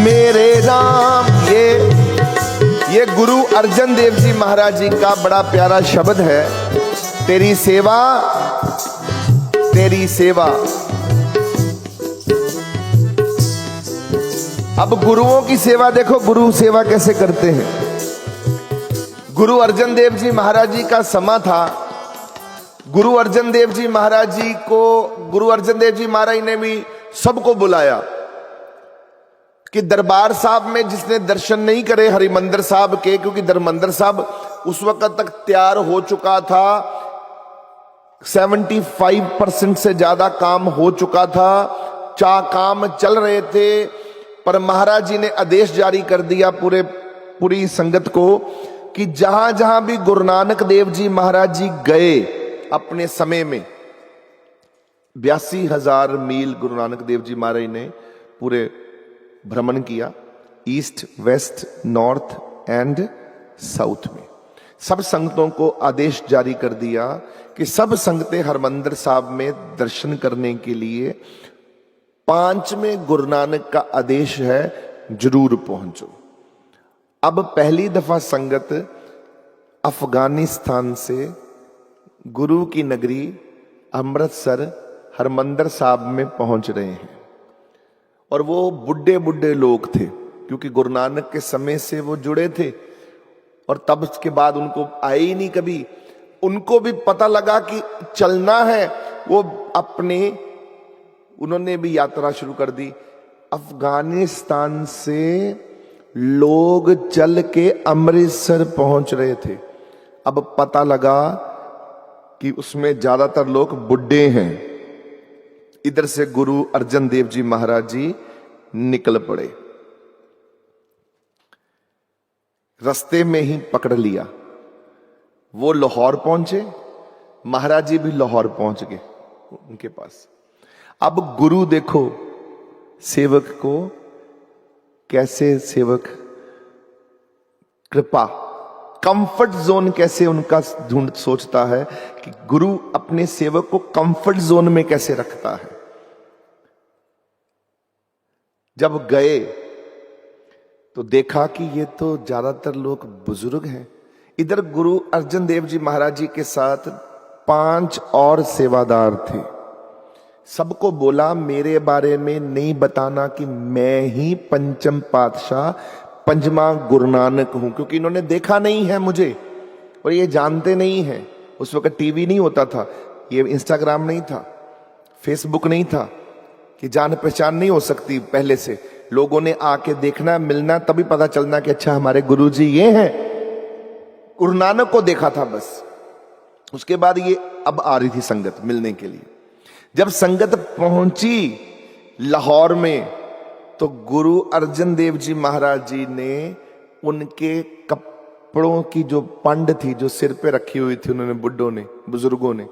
मेरे राम। ये गुरु अर्जन देव जी महाराज जी का बड़ा प्यारा शब्द है, तेरी सेवा तेरी सेवा। अब गुरुओं की सेवा देखो, गुरु सेवा कैसे करते हैं। गुरु अर्जन देव जी महाराज जी का समा था। गुरु अर्जन देव जी महाराज जी को, गुरु अर्जन देव जी महाराज ने भी सबको बुलाया कि दरबार साहब में जिसने दर्शन नहीं करे हरिमंदिर साहब के, क्योंकि दरमंदिर साहब उस वक्त तक तैयार हो चुका था, 75% से ज्यादा काम हो चुका था, काम चल रहे थे, पर महाराज जी ने आदेश जारी कर दिया पूरी संगत को कि जहां जहां भी गुरु नानक देव जी महाराज जी गए अपने समय में 82,000 मील गुरु नानक देव जी महाराज ने पूरे भ्रमण किया, east west north and south में। सब संगतों को आदेश जारी कर दिया कि सब संगतें हरमंदिर साहब में दर्शन करने के लिए 5वें गुरु नानक का आदेश है, जरूर पहुंचो। अब पहली दफा संगत अफगानिस्तान से गुरु की नगरी अमृतसर हरमंदिर साहब में पहुंच रहे हैं, और वो बुढ़े बुढ़े लोग थे, क्योंकि गुरु नानक के समय से वो जुड़े थे, और तब उसके बाद उनको आए ही नहीं कभी। उनको भी पता लगा कि चलना है, वो उन्होंने भी यात्रा शुरू कर दी। अफगानिस्तान से लोग चल के अमृतसर पहुंच रहे थे। अब पता लगा कि उसमें ज्यादातर लोग बुढ़े हैं। इधर से गुरु अर्जन देव जी महाराज जी निकल पड़े, रास्ते में ही पकड़ लिया। वो लाहौर पहुंचे, महाराज जी भी लाहौर पहुंच गए उनके पास। अब गुरु देखो सेवक को कैसे, सेवक कृपा, कंफर्ट जोन कैसे उनका ढूंढ सोचता है कि गुरु अपने सेवक को कंफर्ट जोन में कैसे रखता है। जब गए तो देखा कि ये तो ज्यादातर लोग बुजुर्ग हैं। इधर गुरु अर्जन देव जी महाराज जी के साथ 5 और सेवादार थे। सबको बोला मेरे बारे में नहीं बताना कि मैं ही पंचम पातशाह, 5वां गुरु नानक हूं, क्योंकि इन्होंने देखा नहीं है मुझे और ये जानते नहीं है। उस वक्त टीवी नहीं होता था, ये इंस्टाग्राम नहीं था, फेसबुक नहीं था कि जान पहचान नहीं हो सकती। पहले से लोगों ने आके देखना, मिलना, तभी पता चलना कि अच्छा हमारे गुरुजी ये हैं। गुरु नानक को देखा था बस। उसके बाद ये अब आ रही थी संगत मिलने के लिए। जब संगत पहुंची लाहौर में तो गुरु अर्जन देव जी महाराज जी ने उनके कपड़ों की जो पंड थी जो सिर पे रखी हुई थी, उन्होंने बुड्ढों ने, बुजुर्गों ने,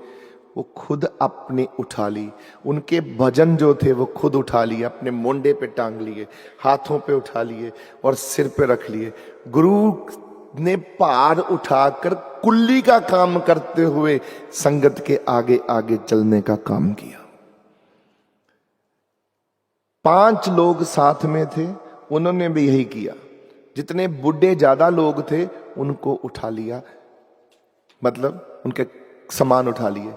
वो खुद अपने उठा ली। उनके भजन जो थे वो खुद उठा लिए, अपने मोंडे पे टांग लिए, हाथों पे उठा लिए और सिर पे रख लिए। गुरु ने पार उठाकर कुल्ली का काम करते हुए संगत के आगे आगे चलने का काम किया। 5 लोग साथ में थे, उन्होंने भी यही किया। जितने बुढ़े ज्यादा लोग थे उनको उठा लिया, मतलब उनके सामान उठा लिए,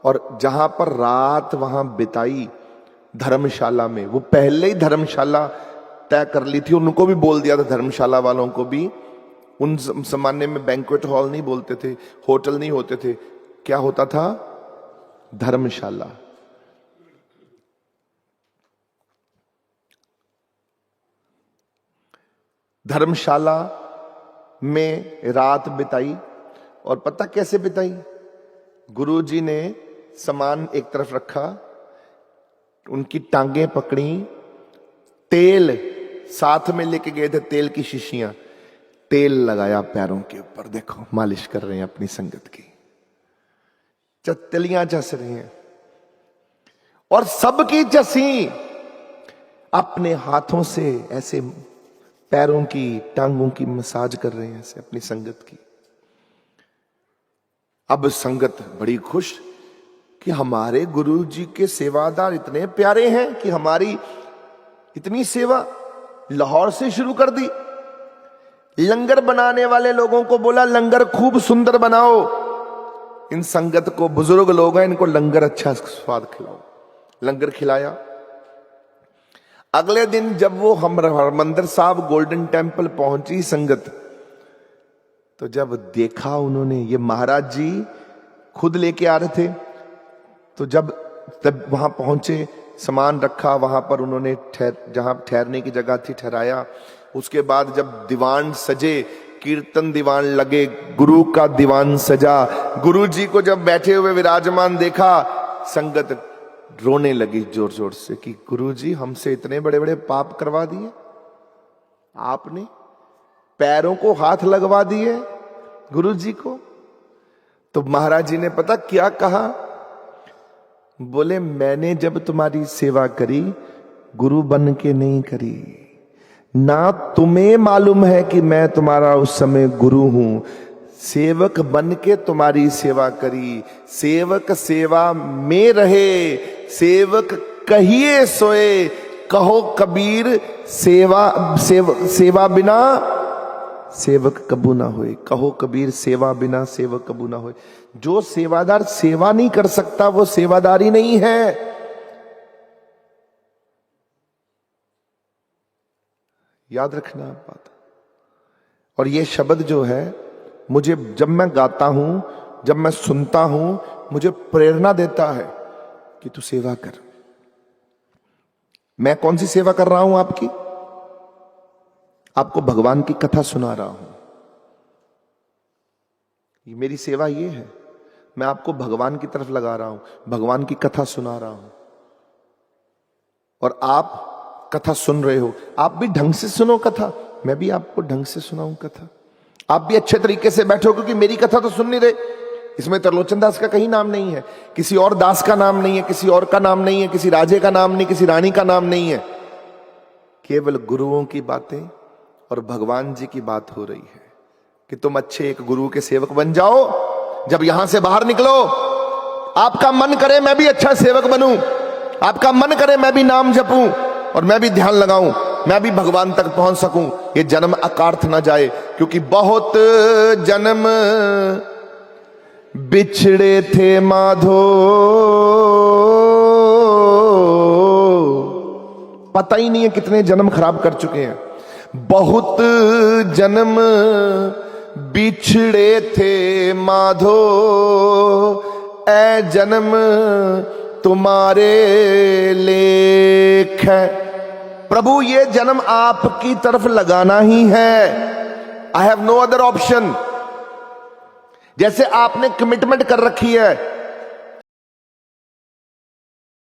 और जहां पर रात वहां बिताई धर्मशाला में, वो पहले ही धर्मशाला तय कर ली थी। उनको भी बोल दिया था, धर्मशाला वालों को भी। उन जमाने में बैंक्वेट हॉल नहीं बोलते थे, होटल नहीं होते थे, क्या होता था? धर्मशाला। धर्मशाला में रात बिताई, और पता कैसे बिताई? गुरुजी ने सामान एक तरफ रखा, उनकी टांगें पकड़ी, तेल साथ में लेके गए थे, तेल की शीशियां, तेल लगाया पैरों के ऊपर, देखो मालिश कर रहे हैं अपनी संगत की, तिलियां चस रही हैं, और सबकी चसी अपने हाथों से ऐसे पैरों की, टांगों की मसाज कर रहे हैं ऐसे अपनी संगत की। अब संगत बड़ी खुश कि हमारे गुरु जी के सेवादार इतने प्यारे हैं कि हमारी इतनी सेवा। लाहौर से शुरू कर दी। लंगर बनाने वाले लोगों को बोला लंगर खूब सुंदर बनाओ, इन संगत को, बुजुर्ग लोग हैं, इनको लंगर अच्छा स्वाद खिलाओ। लंगर खिलाया। अगले दिन जब वो हरमंदिर साहब गोल्डन टेम्पल पहुंची संगत, तो जब देखा उन्होंने, ये महाराज जी खुद लेके आ रहे थे, तो जब वहां पहुंचे, सामान रखा वहां पर उन्होंने, जहां ठहरने की जगह थी ठहराया। उसके बाद जब दीवान सजे, कीर्तन दीवान लगे, गुरु का दीवान सजा, गुरु जी को जब बैठे हुए विराजमान देखा, संगत रोने लगी जोर जोर से कि गुरु जी हमसे इतने बड़े बड़े पाप करवा दिए आपने, पैरों को हाथ लगवा दिए गुरु जी को। तो महाराज जी ने पता क्या कहा, बोले मैंने जब तुम्हारी सेवा करी गुरु बन के नहीं करी, ना तुम्हें मालूम है कि मैं तुम्हारा उस समय गुरु हूं, सेवक बन के तुम्हारी सेवा करी। सेवक सेवा में रहे, सेवक कहिए सोए, कहो कबीर सेवा बिना सेवक कबू ना होए। कहो कबीर सेवा बिना सेवक कबू ना होए। जो सेवादार सेवा नहीं कर सकता वो सेवादारी नहीं है। याद रखना बात। और ये शब्द जो है, मुझे जब मैं गाता हूं, जब मैं सुनता हूं, मुझे प्रेरणा देता है कि तू सेवा कर। मैं कौन सी सेवा कर रहा हूं आपकी? आपको भगवान की कथा सुना रहा हूं। मेरी सेवा ये है, मैं आपको भगवान की तरफ लगा रहा हूं, भगवान की कथा सुना रहा हूं। और आप कथा सुन रहे हो, आप भी ढंग से सुनो कथा, मैं भी आपको ढंग से सुनाऊं कथा। आप भी अच्छे तरीके से बैठो, क्योंकि मेरी कथा तो सुन नहीं रहे। इसमें त्रिलोचन दास का कहीं नाम नहीं है, किसी और दास का नाम नहीं है, किसी और का नाम नहीं है, किसी राजे का नाम नहीं, किसी रानी का नाम नहीं है। केवल गुरुओं की बातें और भगवान जी की बात हो रही है कि तुम अच्छे एक गुरु के सेवक बन जाओ। जब यहां से बाहर निकलो, आपका मन करे मैं भी अच्छा सेवक बनूं, आपका मन करे मैं भी नाम जपूं और मैं भी ध्यान लगाऊं, मैं भी भगवान तक पहुंच सकूं, ये जन्म अकार्थ ना जाए। क्योंकि बहुत जन्म बिछड़े थे माधो, पता ही नहीं है कितने जन्म खराब कर चुके हैं। बहुत जन्म बिछड़े थे माधो, ऐ जन्म तुम्हारे लेख है। प्रभु ये जन्म आपकी तरफ लगाना ही है। I have no other option. जैसे आपने कमिटमेंट कर रखी है